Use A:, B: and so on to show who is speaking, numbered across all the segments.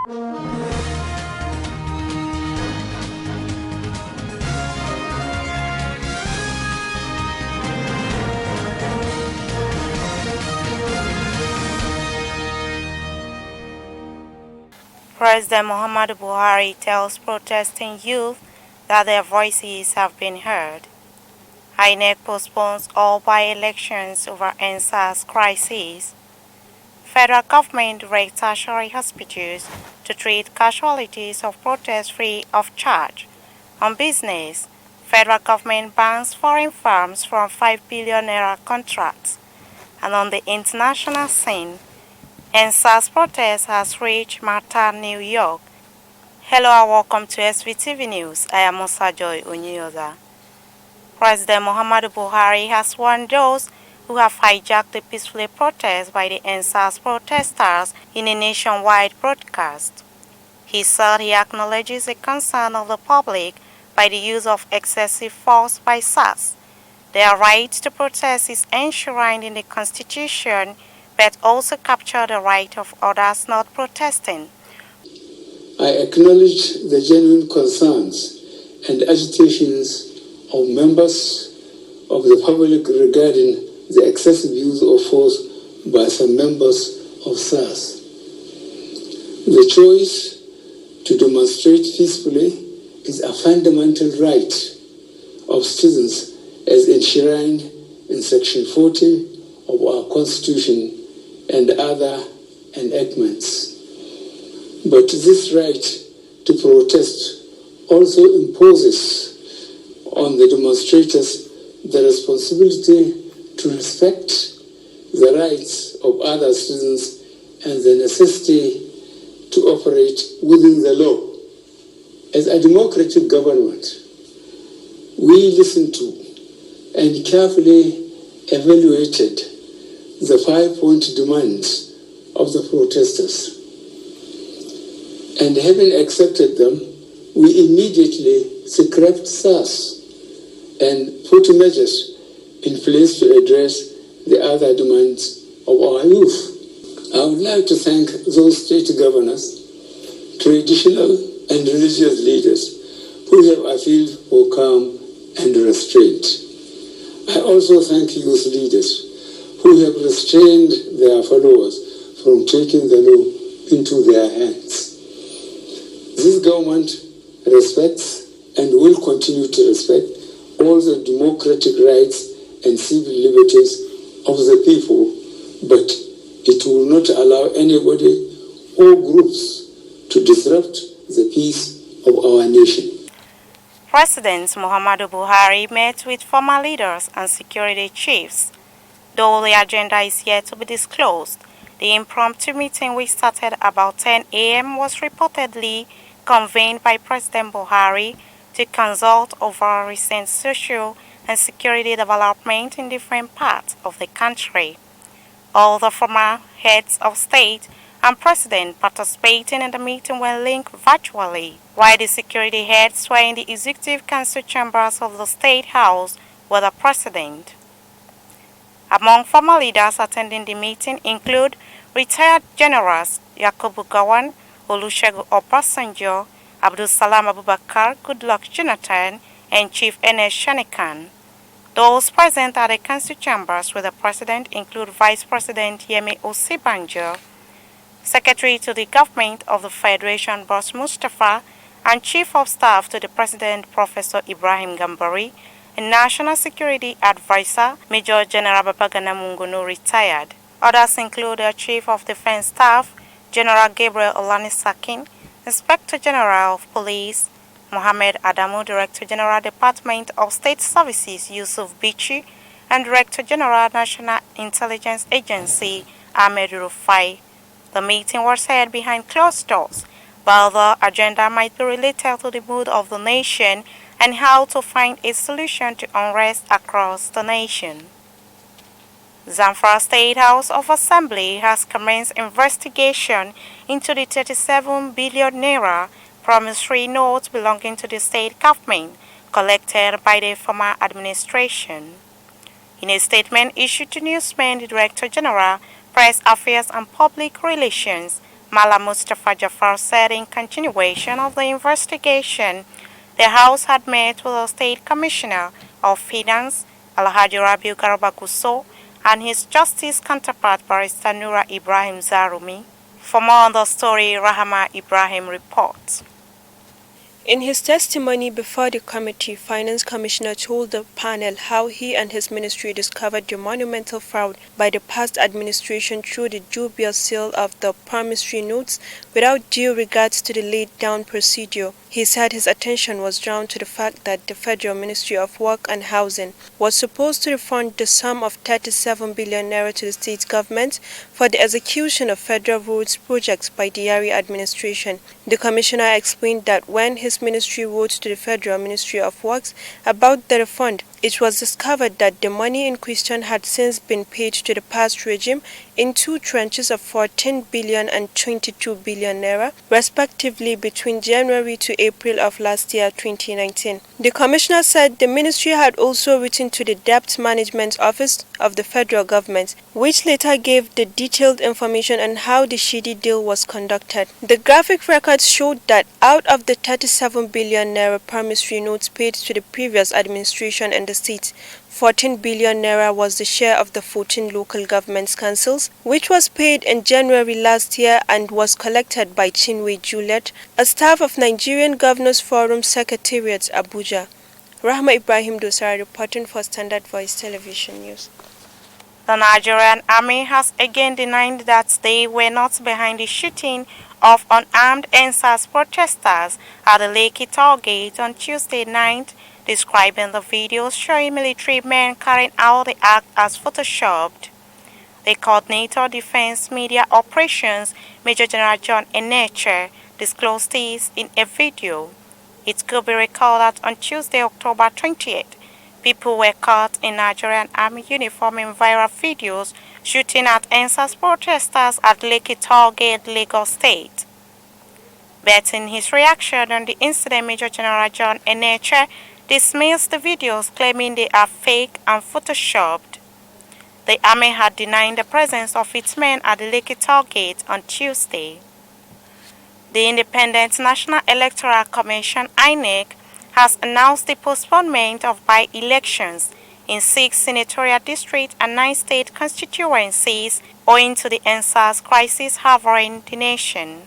A: President Muhammadu Buhari tells protesting youth that their voices have been heard. INEC postpones all by-elections over NSAS crisis. Federal government directs tertiary hospitals to treat casualties of protests free of charge. On business, federal government bans foreign firms from 5 billion naira contracts. And on the international scene, NSAS protest has reached Malta, New York. Hello and welcome to Svtv News. I am Musa Joy Onyoza. President Muhammadu Buhari has warned those who have hijacked the peaceful protest by the NSAS protesters in a nationwide broadcast. He said he acknowledges the concern of the public by the use of excessive force by SARS. Their right to protest is enshrined in the Constitution, but also capture the right of others not protesting.
B: I acknowledge the genuine concerns and agitations of members of the public regarding the excessive use of force by some members of SARS. The choice to demonstrate peacefully is a fundamental right of citizens as enshrined in Section 40 of our Constitution and other enactments. But this right to protest also imposes on the demonstrators the responsibility to respect the rights of other citizens and the necessity to operate within the law. As a democratic government, we listened to and carefully evaluated the 5-point demands of the protesters. And having accepted them, we immediately scrapped SARS and put measures in place to address the other demands of our youth. I would like to thank those state governors, traditional and religious leaders who have appealed for calm and restraint. I also thank youth leaders who have restrained their followers from taking the law into their hands. This government respects and will continue to respect all the democratic rights and civil liberties of the people, but it will not allow anybody or groups to disrupt the peace of our nation.
A: President Muhammadu Buhari met with former leaders and security chiefs. Though the agenda is yet to be disclosed, the impromptu meeting, which started about 10 a.m., was reportedly convened by President Buhari to consult over recent social and security development in different parts of the country. All the former heads of state and president participating in the meeting were linked virtually, while the security heads were in the executive council chambers of the State House with the president. Among former leaders attending the meeting include retired generals Yakubu Gowon, Olusegun Obasanjo, Abdul Salam Abubakar, Goodluck Jonathan, and Chief Ernest Shanikan. Those present at the council chambers with the president include Vice President Yemi Osibanjo, Secretary to the Government of the Federation Boss Mustafa, and Chief of Staff to the President Professor Ibrahim Gambari, and National Security Advisor Major General Babagana Mungono, retired. Others include the Chief of Defense Staff General Gabriel Olanisakin, Inspector General of Police Mohammed Adamu, Director General Department of State Services Yusuf Bichi, and Director General National Intelligence Agency Ahmed Rufai. The meeting was held behind closed doors, while the agenda might be related to the mood of the nation and how to find a solution to unrest across the nation. Zamfara State House of Assembly has commenced investigation into the 37 billion naira promissory notes belonging to the state government collected by the former administration. In a statement issued to newsmen, the Director General, Press Affairs and Public Relations, Mala Mustafa Jafar said in continuation of the investigation, the House had met with the State Commissioner of Finance, Alhaji Rabiu Garba and his justice counterpart Barrister Nura Ibrahim Zarumi. For more on the story, Rahama Ibrahim reports.
C: In his testimony before the committee, Finance Commissioner told the panel how he and his ministry discovered the monumental fraud by the past administration through the dubious sale of the promissory notes without due regards to the laid-down procedure. He said his attention was drawn to the fact that the Federal Ministry of Work and Housing was supposed to refund the sum of 37 billion naira to the state government for the execution of federal roads projects by the Yari administration. The commissioner explained that when his ministry wrote to the Federal Ministry of Works about the refund, it was discovered that the money in question had since been paid to the past regime in two tranches of 14 billion and 22 billion naira, respectively between January to April of last year, 2019. The commissioner said the ministry had also written to the Debt Management Office of the federal government, which later gave the detailed information on how the shady deal was conducted. The graphic records showed that out of the 37 billion naira promissory notes paid to the previous administration and the state, 14 billion naira was the share of the 14 local government councils, which was paid in January last year and was collected by Chinwe Juliet, a staff of Nigerian Governors Forum Secretariat, Abuja. Rahma Ibrahim Dosara reporting for Standard Voice Television News.
A: The Nigerian Army has again denied that they were not behind the shooting of unarmed NSAS protesters at the Lekki toll gate on Tuesday night, describing the videos showing military men carrying out the act as photoshopped. The Coordinator Defense Media Operations, Major General John Eneche, disclosed this in a video. It could be recalled that on Tuesday, October 28th, people were caught in Nigerian Army uniform in viral videos shooting at NSAS protesters at Lekki toll gate, Lagos State. But in his reaction on the incident, Major General John Eneche dismissed the videos, claiming they are fake and photoshopped. The army had denied the presence of its men at the Lekki toll gate on Tuesday. The Independent National Electoral Commission (INEC) has announced the postponement of by-elections in 6 senatorial districts and 9 state constituencies owing to the NSAS crisis harboring the nation.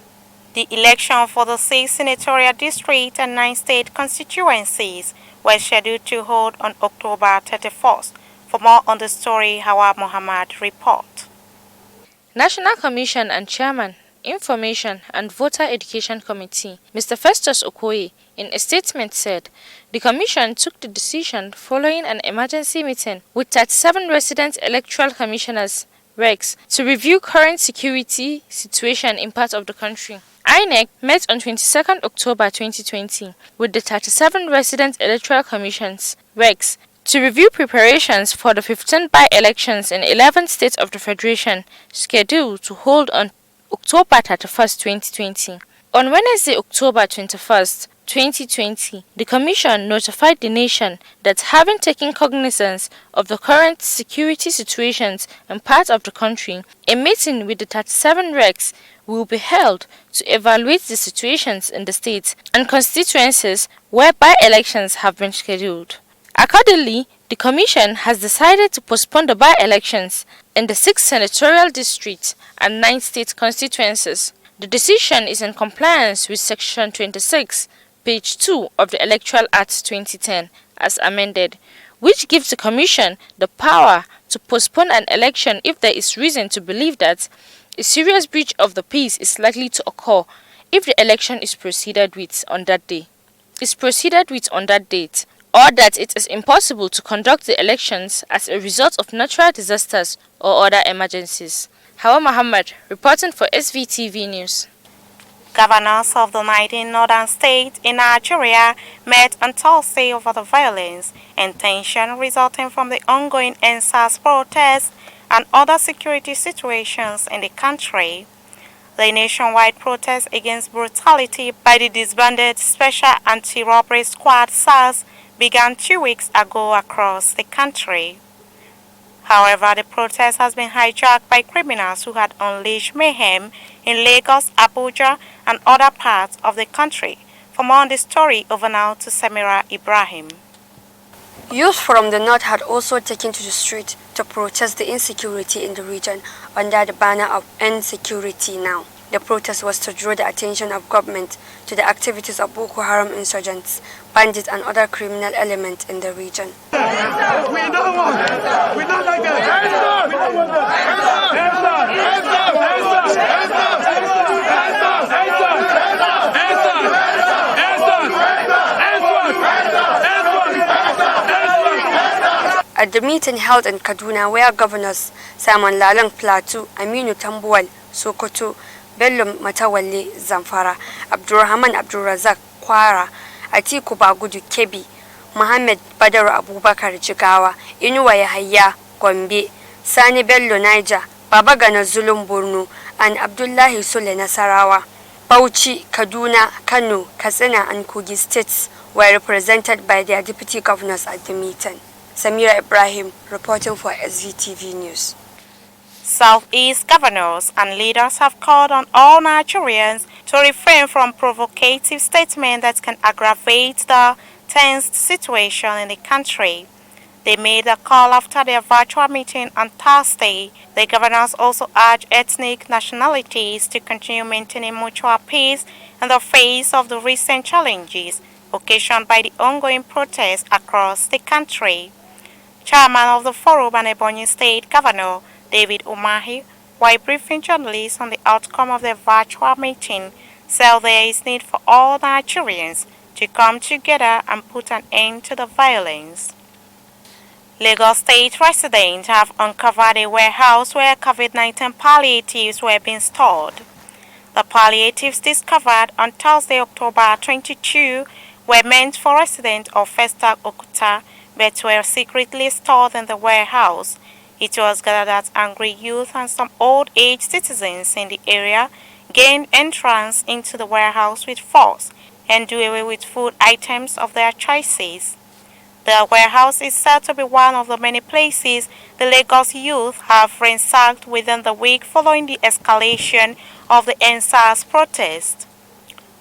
A: The election for the 6 senatorial districts and 9 state constituencies were scheduled to hold on October 31st. For more on the story, Hawa Muhammad report.
D: National Commission and Chairman, Information and Voter Education Committee, Mr. Festus Okoye, in a statement said, the Commission took the decision following an emergency meeting with 37 resident electoral commissioners, RECs, to review current security situation in parts of the country. INEC met on 22nd October 2020 with the 37 resident electoral commissions, RECs, to review preparations for the 15 by-elections in 11 states of the Federation, scheduled to hold on October 31st, 2020. On Wednesday, October 21st, 2020, the Commission notified the nation that having taken cognizance of the current security situations in parts of the country, a meeting with the 37 RECs will be held to evaluate the situations in the states and constituencies where by-elections have been scheduled. Accordingly, the Commission has decided to postpone the by-elections in the 6 senatorial districts and 9 state constituencies. The decision is in compliance with Section 26, page 2 of the Electoral Act 2010 as amended, which gives the Commission the power to postpone an election if there is reason to believe that a serious breach of the peace is likely to occur if the election is proceeded with on that date, or that it is impossible to conduct the elections as a result of natural disasters or other emergencies. Hawa Muhammad, reporting for SVTV News.
A: Governors of the 19 northern states in Nigeria met on Thursday over the violence and tension resulting from the ongoing NSAS protests and other security situations in the country. The nationwide protest against brutality by the disbanded Special Anti-Robbery Squad (SARS) began 2 weeks ago across the country. However, the protest has been hijacked by criminals who had unleashed mayhem in Lagos, Abuja, and other parts of the country. For more on the story, over now to Samira Ibrahim.
E: Youth from the north had also taken to the street to protest the insecurity in the region under the banner of End Security Now. The protest was to draw the attention of government to the activities of Boko Haram insurgents, bandits and other criminal elements in the region.
F: We don't like
E: At the meeting held in Kaduna, where governors Simon Lalong Plateau, Aminu Tambuwal Sokoto, Bello Matawalle Zamfara, Abdurrahman Abdurrazak Kwara, Atiku Bagudu Kebbi, Mohammed Badar Abubakar Jigawa, Inuwa Yahaya Gombe, Sani Bello Niger, Babagana Zulum Borno, and Abdullahi Sule Nasarawa. Bauchi, Kaduna, Kano, Katsina and Kogi states were represented by their deputy governors at the meeting. Samira Ibrahim reporting for SVTV News.
A: Southeast governors and leaders have called on all Nigerians to refrain from provocative statements that can aggravate the tense situation in the country. They made the call after their virtual meeting on Thursday. The governors also urged ethnic nationalities to continue maintaining mutual peace in the face of the recent challenges occasioned by the ongoing protests across the country. Chairman of the Forum and Ebonyi State Governor David Umahi, while briefing journalists on the outcome of the virtual meeting, said there is need for all Nigerians to come together and put an end to the violence. Lagos State residents have uncovered a warehouse where COVID-19 palliatives were being stored. The palliatives discovered on Thursday, October 22, were meant for residents of Festac Okuta, but were secretly stored in the warehouse. It was gathered that angry youth and some old-age citizens in the area gained entrance into the warehouse with force and do away with food items of their choices. The warehouse is said to be one of the many places the Lagos youth have ransacked within the week following the escalation of the NSAS protest.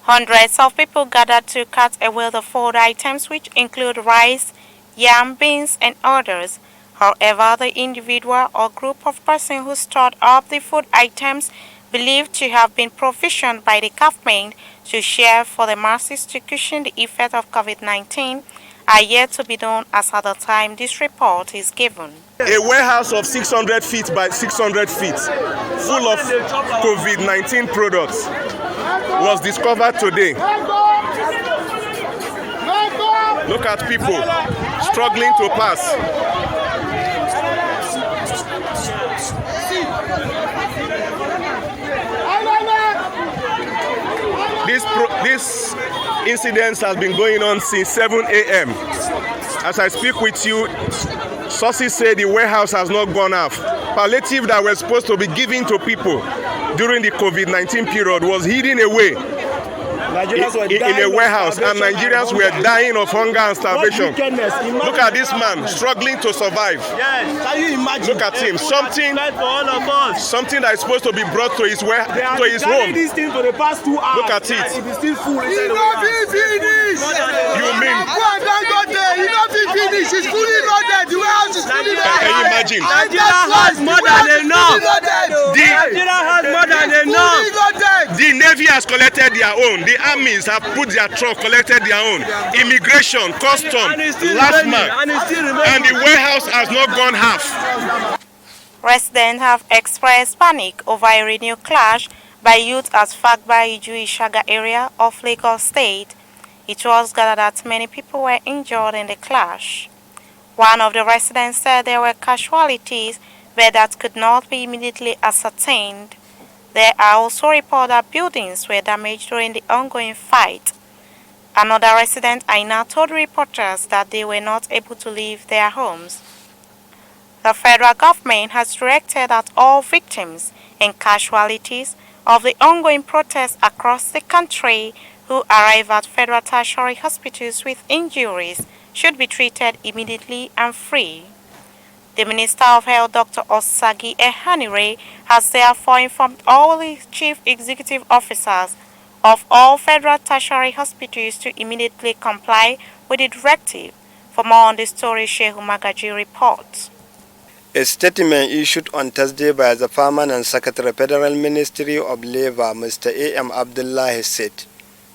A: Hundreds of people gathered to cut away the food items, which include rice, yam, beans, and others. However, the individual or group of persons who stored up the food items believed to have been provisioned by the government to share for the masses to cushion the effect of COVID-19 are yet to be known as at the time this report is given.
F: A warehouse of 600 feet by 600 feet full of COVID-19 products was discovered today. Look at people struggling to pass. This incident has been going on since 7 a.m. As I speak with you, sources say the warehouse has not gone off. Palliative that were supposed to be given to people during the COVID-19 period was hidden away in a warehouse, and Nigerians were dying of hunger and starvation. Look at this man struggling to survive. Look at him. Something that is supposed to be brought to his home. Look at it. You mean? Can you imagine?
G: Nigeria has more than enough.
F: The Navy has collected their own. The armies have put their truck, collected their own. Immigration, custom, last man, and the warehouse has not gone half.
A: Residents have expressed panic over a renewed clash by youth at Fagba Iju-Ishaga area of Lagos State. It was gathered that many people were injured in the clash. One of the residents said there were casualties, but that could not be immediately ascertained. There are also reports that buildings were damaged during the ongoing fight. Another resident, Aina, told reporters that they were not able to leave their homes. The federal government has directed that all victims and casualties of the ongoing protests across the country who arrive at federal tertiary hospitals with injuries should be treated immediately and free. The Minister of Health, Dr. Osagi Ehanire, has therefore informed all the chief executive officers of all federal tertiary hospitals to immediately comply with the directive. For more on the story, Shehu Magaji reports.
H: A statement issued on Thursday by the Permanent Secretary Federal Ministry of Labor, Mr. A.M. Abdullahi said,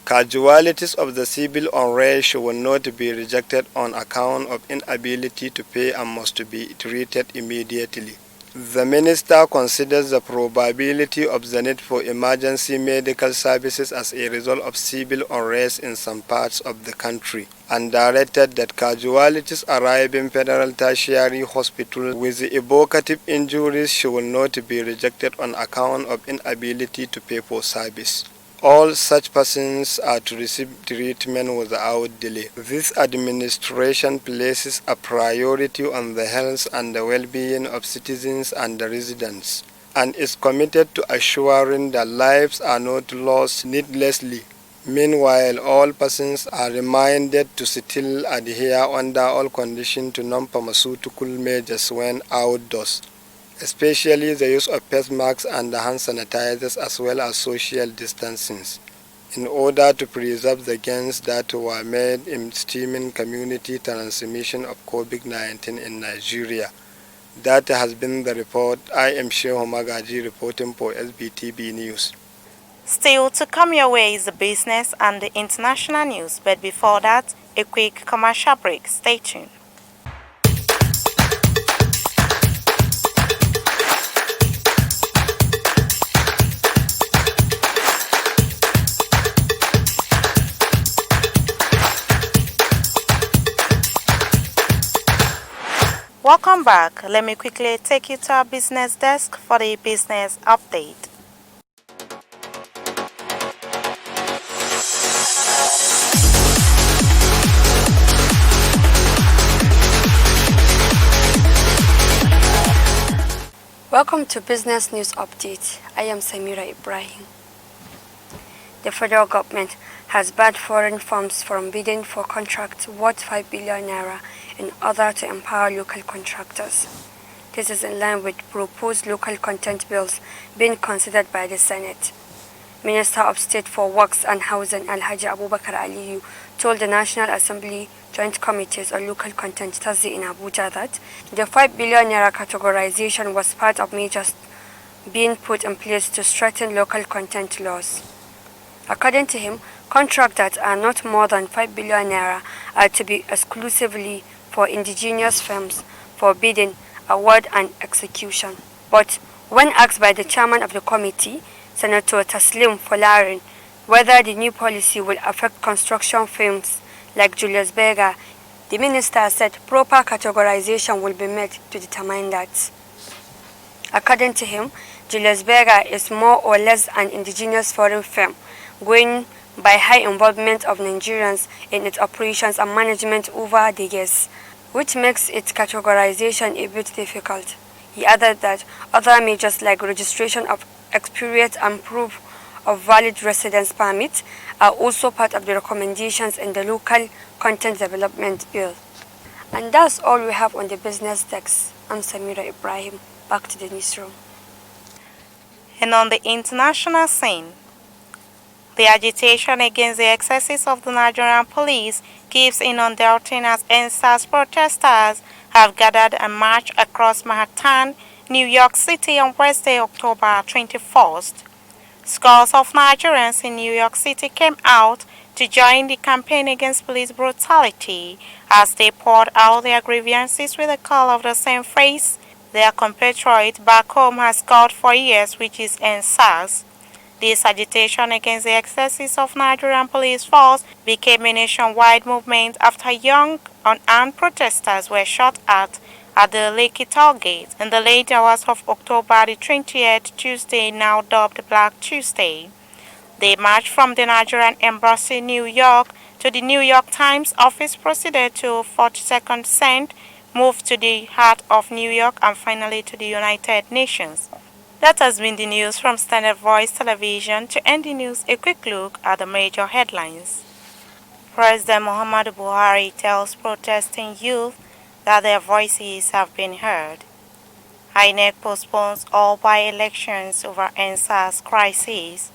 H: casualties of the civil unrest will not be rejected on account of inability to pay and must be treated immediately. The minister considers the probability of the need for emergency medical services as a result of civil unrest in some parts of the country and directed that casualties arriving federal tertiary hospital with evocative injuries should not be rejected on account of inability to pay for service. All such persons are to receive treatment without delay. This administration places a priority on the health and the well-being of citizens and the residents, and is committed to assuring that lives are not lost needlessly. Meanwhile, all persons are reminded to still adhere under all conditions to non-pharmaceutical measures when outdoors, especially the use of face masks and hand sanitizers as well as social distancing, in order to preserve the gains that were made in stemming community transmission of COVID-19 in Nigeria. That has been the report. I am Shehu Magaji reporting for SBTV News.
A: Still to come your way is the business and the international news, but before that, a quick commercial break. Stay tuned. Welcome back. Let me quickly take you to our business desk for the business update.
E: Welcome to Business News Update. I am Samira Ibrahim. The federal government has barred foreign firms from bidding for contracts worth 5 billion naira in order to empower local contractors. This is in line with proposed local content bills being considered by the Senate. Minister of State for Works and Housing Alhaji Abubakar Aliyu told the National Assembly Joint Committees on Local Content Thursday in Abuja that the 5 billion naira categorization was part of measures being put in place to strengthen local content laws. According to him, contracts that are not more than 5 billion naira are to be exclusively for indigenous firms for bidding, award and execution. But when asked by the chairman of the committee, Senator Taslim Folarin, whether the new policy will affect construction firms like Julius Berger, the minister said proper categorization will be made to determine that. According to him, Julius Berger is more or less an indigenous foreign firm, going by high involvement of Nigerians in its operations and management over the years, which makes its categorization a bit difficult. He added that other measures like registration of experience and proof of valid residence permits are also part of the recommendations in the Local Content Development Bill. And that's all we have on the business desk. I'm Samira Ibrahim. Back to the newsroom.
A: And on the international scene, the agitation against the excesses of the Nigerian police keeps in undoubting as NSAS protesters have gathered and marched across Manhattan, New York City on Wednesday, October 21st. Scores of Nigerians in New York City came out to join the campaign against police brutality as they poured out their grievances with the call of the same phrase their compatriot back home has called for years, which is NSAS. This agitation against the excesses of Nigerian police force became a nationwide movement after young, unarmed protesters were shot at the Lekki toll gate in the late hours of October the 20th, Tuesday, now dubbed Black Tuesday. They marched from the Nigerian Embassy in New York to the New York Times office, proceeded to 42nd Cent, moved to the heart of New York, and finally to the United Nations. That has been the news from Standard Voice Television. To end the news, a quick look at the major headlines. President Muhammadu Buhari tells protesting youth that their voices have been heard. INEC postpones all by-elections over NSAS crisis.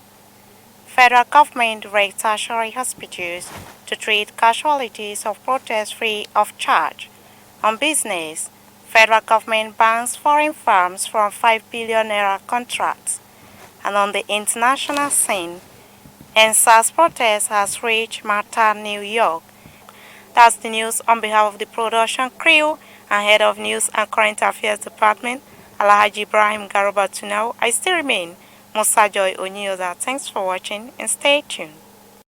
A: Federal government directs tertiary hospitals to treat casualties of protests free of charge. On business, federal government bans foreign firms from 5 billion naira contracts. And on the international scene, NSAS protest has reached Malta, New York. That's the news on behalf of the production crew and head of News and Current Affairs Department, Alhaji Ibrahim Garuba Tunau. I still remain Musa Joy Onyoza. Thanks for watching and stay tuned.